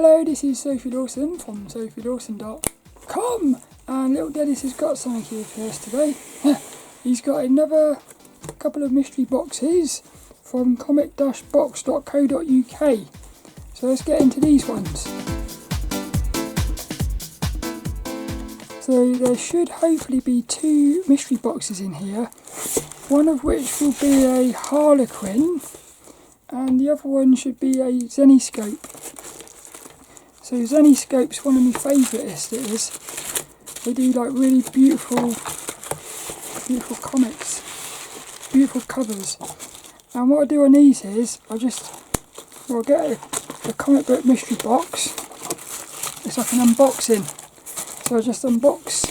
Hello, this is Sophie Lawson from SOPHiELawson.com, and lilDENNiS has got something here for us today. He's got another couple of mystery boxes from comic-box.co.uk. So let's get into these ones. So there should hopefully be two mystery boxes in here, one of which will be a Harlequin and the other one should be a Zeniscope. So Zeniscope's one of my favourites, it is. They do like really beautiful comics, beautiful covers. And what I do on these is, I'll get a comic book mystery box. It's like an unboxing. So I just unbox,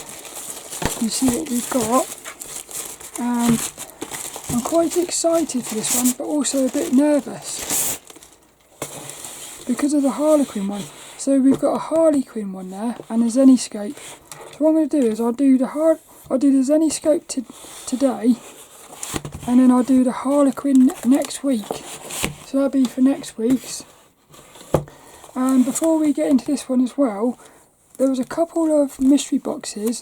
you see what we've got. And I'm quite excited for this one, but also a bit nervous because of the Harlequin one. So we've got a Harlequin one there and a Zeniscope. So what I'm going to do is I'll do the Zeniscope today, and then I'll do the Harlequin next week. So that'll be for next week's. And before we get into this one as well, there was a couple of mystery boxes.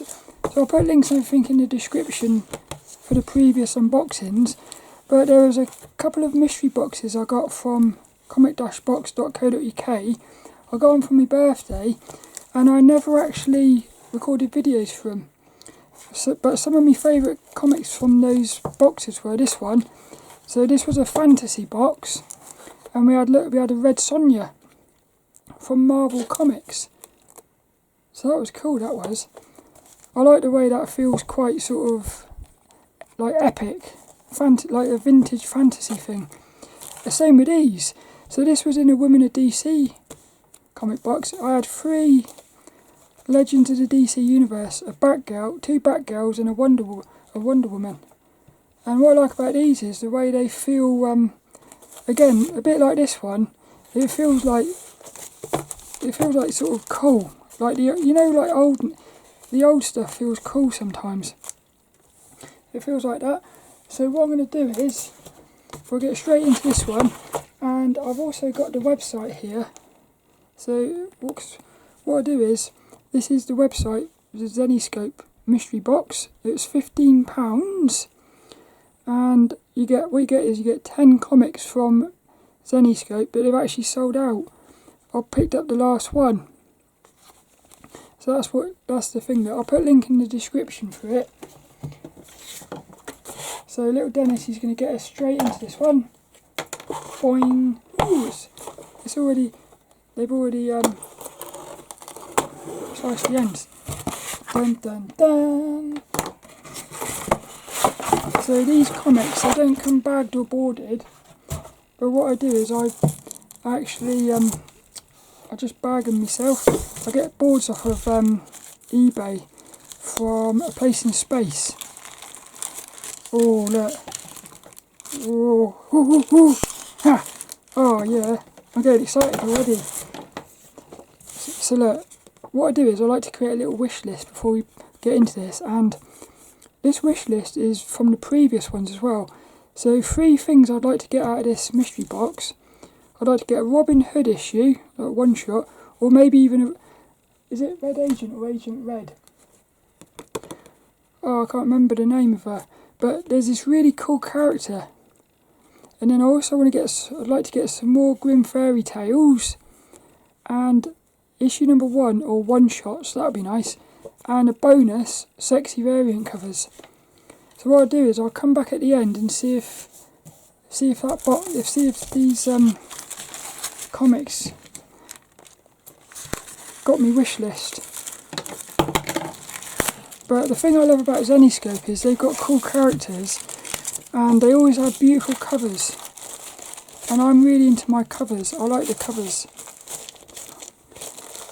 So I'll put links and everything in the description for the previous unboxings. But there was a couple of mystery boxes I got from comic-box.co.uk. I got them for my birthday, and I never actually recorded videos for them. But some of my favourite comics from those boxes were this one. So this was a fantasy box, and we had a Red Sonja from Marvel Comics. So that was cool, that was. I like the way that feels quite sort of like epic, like a vintage fantasy thing. The same with these. So this was in a Women of DC comic box. I had 3 Legends of the DC Universe, a Batgirl, 2 Batgirls and a Wonder Woman. And what I like about these is the way they feel, again, a bit like this one, it feels like sort of cool. Like the old stuff feels cool sometimes. It feels like that. So what I'm going to do is, we'll get straight into this one, and I've also got the website here. So what I do is, this is the website, the Zeniscope mystery box. It's £15, and what you get 10 comics from Zeniscope, but they've actually sold out. I picked up the last one. So that's the thing. That I'll put a link in the description for it. So lilDENNiS is going to get us straight into this one. Boing! Ooh, they've already sliced the ends. Dun dun dun. So these comics, they don't come bagged or boarded. But what I do is I just bag them myself. I get boards off of eBay from a place in space. Oh look! Oh, ooh, ooh, ooh. Ha. Oh yeah! I'm getting excited already. So look, what I do is I like to create a little wish list before we get into this, and this wish list is from the previous ones as well. So 3 things I'd like to get out of this mystery box. I'd like to get a Robyn Hood issue, like one shot, or maybe even is it Red Agent or Agent Red? Oh, I can't remember the name of her, but there's this really cool character. And then I also I'd like to get some more Grimm fairy tales, and issue number 1 or one shots, that'd be nice, and a bonus sexy variant covers. So what I'll do is I'll come back at the end and see if these comics got me wish list. But the thing I love about Zeniscope is they've got cool characters, and they always have beautiful covers. And I'm really into my covers. I like the covers.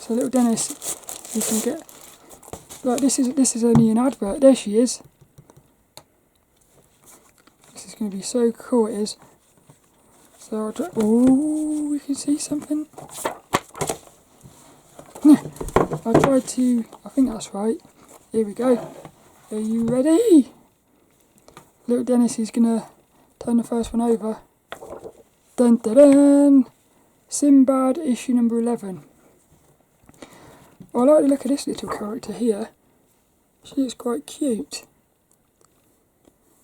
So lilDENNiS, you can get, like, this is only an advert. There she is. This is going to be so cool, it is. So oh, we can see something. I think that's right. Here we go. Are you ready? lilDENNiS is going to turn the first one over. Dun dun dun! Sinbad issue number 11. I like the look of this little character here. She looks quite cute.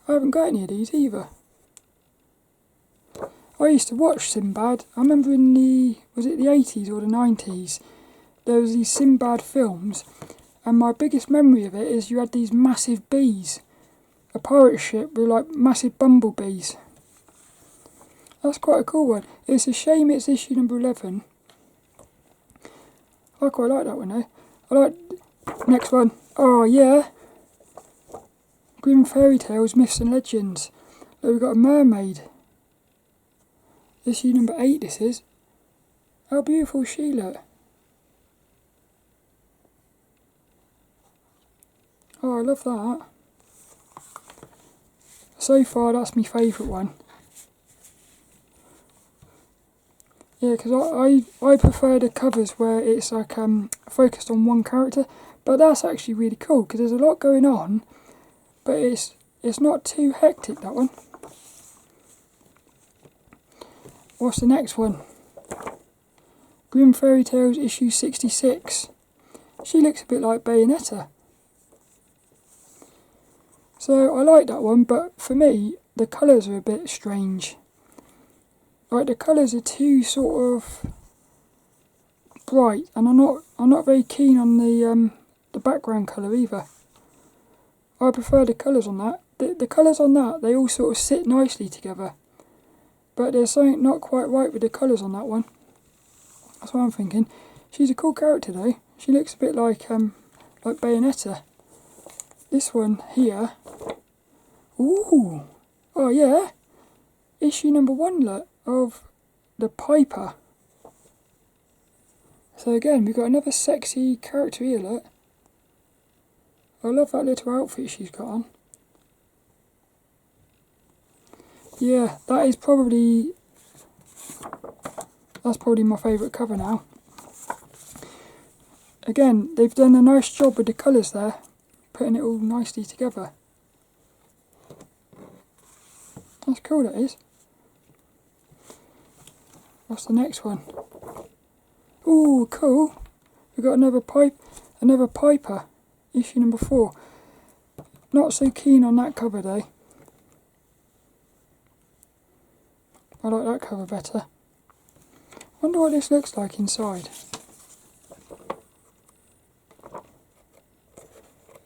I haven't got any of these either. I used to watch Sinbad. I remember in the, was it the 80s or the 90s, there was these Sinbad films, and my biggest memory of it is you had these massive bees. A pirate ship with like massive bumblebees. That's quite a cool one. It's a shame it's issue number 11. I quite like that one though. I like next one. Oh yeah. Grimm Fairy Tales, Myths and Legends. Look, we've got a mermaid. Issue number 8 this is. How beautiful is she look. Oh, I love that. So far that's my favourite one. Yeah, because I prefer the covers where it's like focused on one character, but that's actually really cool because there's a lot going on, but it's not too hectic, that one. What's the next one? Grimm Fairy Tales issue 66. She looks a bit like Bayonetta. So I like that one, but for me the colours are a bit strange. Like the colours are too sort of bright, and I'm not very keen on the background colour either. I prefer the colours on that. The colours on that, they all sort of sit nicely together. But there's something not quite right with the colours on that one. That's what I'm thinking. She's a cool character though. She looks a bit like Bayonetta. This one here. Ooh. Oh yeah. Issue number 1 look of the Piper. So again, we've got another sexy character here, look. I love that little outfit she's got on. Yeah, that's probably my favourite cover now. Again, they've done a nice job with the colours there, putting it all nicely together. That's cool, that is. What's the next one? Ooh, cool. We've got another Piper, issue number 4. Not so keen on that cover though. I like that cover better. Wonder what this looks like inside.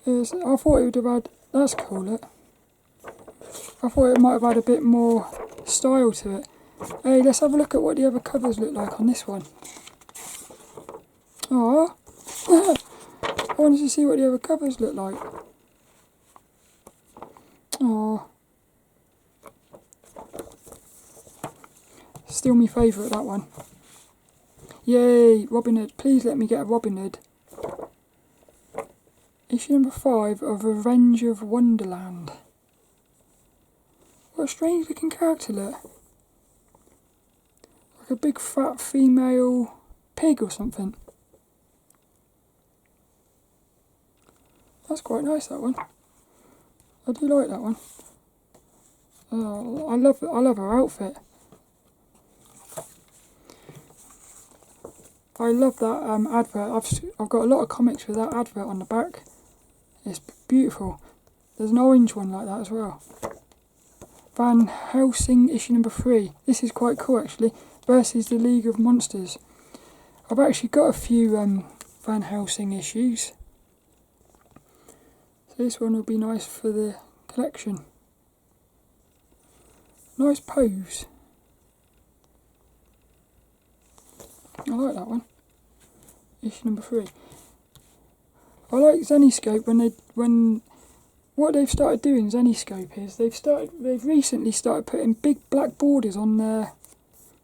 I thought it would have had, that's cool, look. I thought it might have had a bit more style to it. Hey, let's have a look at what the other covers look like on this one. Aww. I wanted to see what the other covers look like. Aww. Still my favourite, that one. Yay, Robyn Hood. Please let me get a Robyn Hood. Issue number 5 of Revenge of Wonderland. What a strange looking character, look. Like a big fat female pig or something. That's quite nice, that one. I do like that one. I love her outfit. I love that advert. I've got a lot of comics with that advert on the back. It's beautiful. There's an orange one like that as well. Van Helsing issue number 3. This is quite cool actually. Versus the League of Monsters. I've actually got a few Van Helsing issues. So this one will be nice for the collection. Nice pose. I like that one. Issue number 3. I like Zeniscope when what they've started doing. Zeniscope is they've recently started putting big black borders on their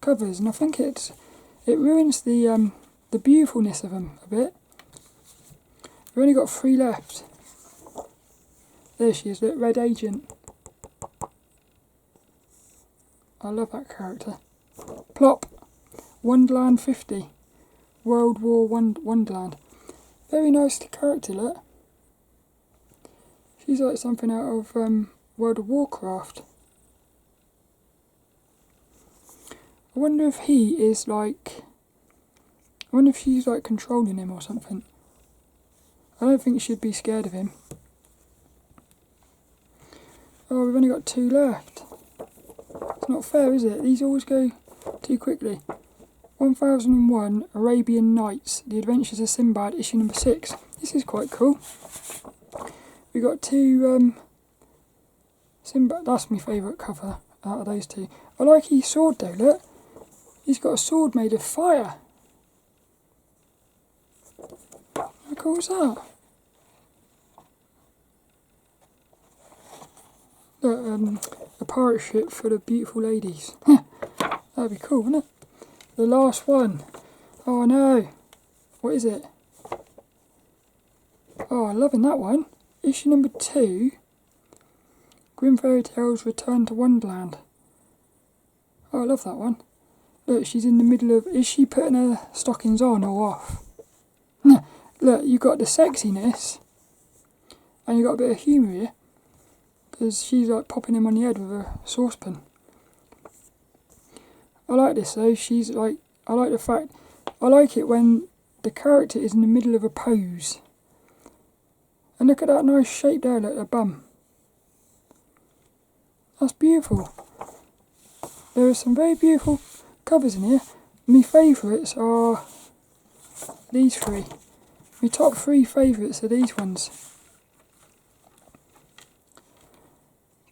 covers, and I think it ruins the beautifulness of them a bit. We've only got 3 left. There she is, look, Red Agent. I love that character. Plop. Wonderland 50. World War Wonderland. Very nice character, look. She's like something out of World of Warcraft. I wonder if he is like... I wonder if she's like controlling him or something. I don't think you should be scared of him. Oh, we've only got 2 left. It's not fair, is it? These always go too quickly. 1001 Arabian Nights, The Adventures of Sinbad, issue number 6. This is quite cool. We got 2 Sinbad. That's my favourite cover out of those 2. I like his sword though, look. He's got a sword made of fire. How cool is that? Look, a pirate ship full of beautiful ladies. That'd be cool, wouldn't it? The last one. Oh no. What is it? Oh, I'm loving that one. Issue number 2. Grimm Fairy Tales Return to Wonderland. Oh, I love that one. Look, she's in the middle of... Is she putting her stockings on or off? Look, you've got the sexiness. And you've got a bit of humour here. Because she's like popping him on the head with a saucepan. I like this though. She's like... I like the fact... I like it when the character is in the middle of a pose. And look at that nice shape there, like a bum. That's beautiful. There are some very beautiful covers in here. My favourites are these 3. My top 3 favourites are these ones.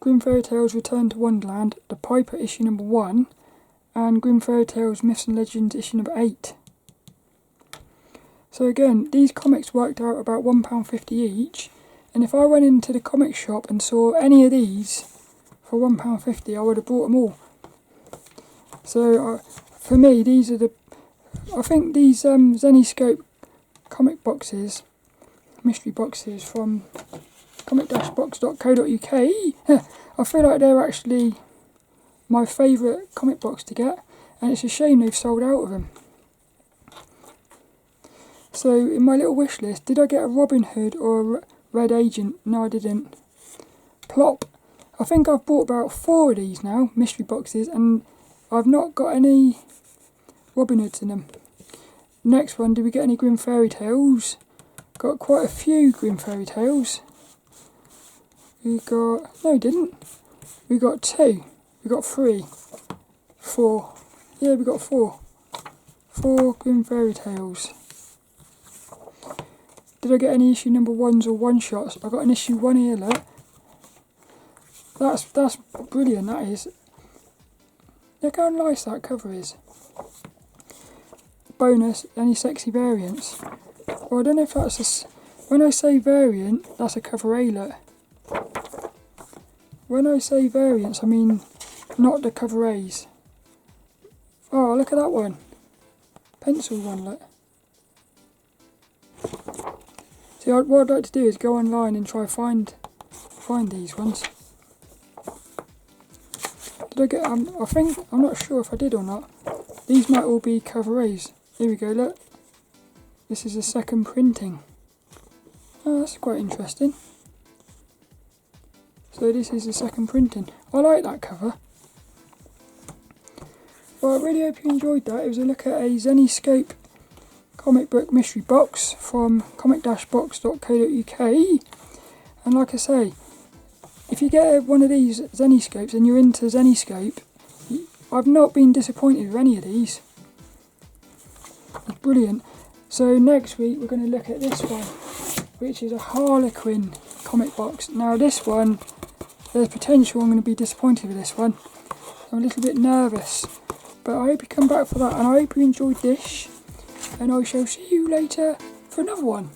Grimm Fairy Tales Return to Wonderland, The Piper issue number 1, and Grimm Fairy Tales Myths and Legends issue number 8. So again, these comics worked out about £1.50 each, and if I went into the comic shop and saw any of these for £1.50, I would have bought them all. So for me, these are the... I think these Zeniscope comic boxes, mystery boxes from comic-box.co.uk, I feel like they're actually my favourite comic box to get, and it's a shame they've sold out of them. So in my little wish list, did I get a Robyn Hood or a Red Agent? No, I didn't. Plop. I think I've bought about 4 of these now, mystery boxes, and I've not got any Robyn Hoods in them. Next one, did we get any Grimm Fairy Tales? Got quite a few Grimm Fairy Tales. We got... No, we didn't. We got 2. We got 3. 4. Yeah, we got 4. 4 Grimm Fairy Tales. Did I get any issue number 1s or one-shots? I got an issue 1 here, look. That's brilliant, that is. Look how nice that cover is. Bonus, any sexy variants? Well, I don't know if that's a... When I say variant, that's a cover A, look. When I say variants, I mean not the cover A's. Oh, look at that one. Pencil one, look. See, what I'd like to do is go online and try find these ones. Did I get... I'm not sure if I did or not. These might all be cover A's. Here we go, look. This is a second printing. Oh, that's quite interesting. So this is the second printing. I like that cover. Well, I really hope you enjoyed that. It was a look at a Zeniscope comic book mystery box from comic-box.co.uk. And like I say, if you get one of these Zeniscopes and you're into Zeniscope, I've not been disappointed with any of these. It's brilliant. So next week we're going to look at this one, which is a Harlequin comic box. Now this one, there's potential I'm going to be disappointed with this one. I'm a little bit nervous, but I hope you come back for that, and I hope you enjoyed this, and I shall see you later for another one.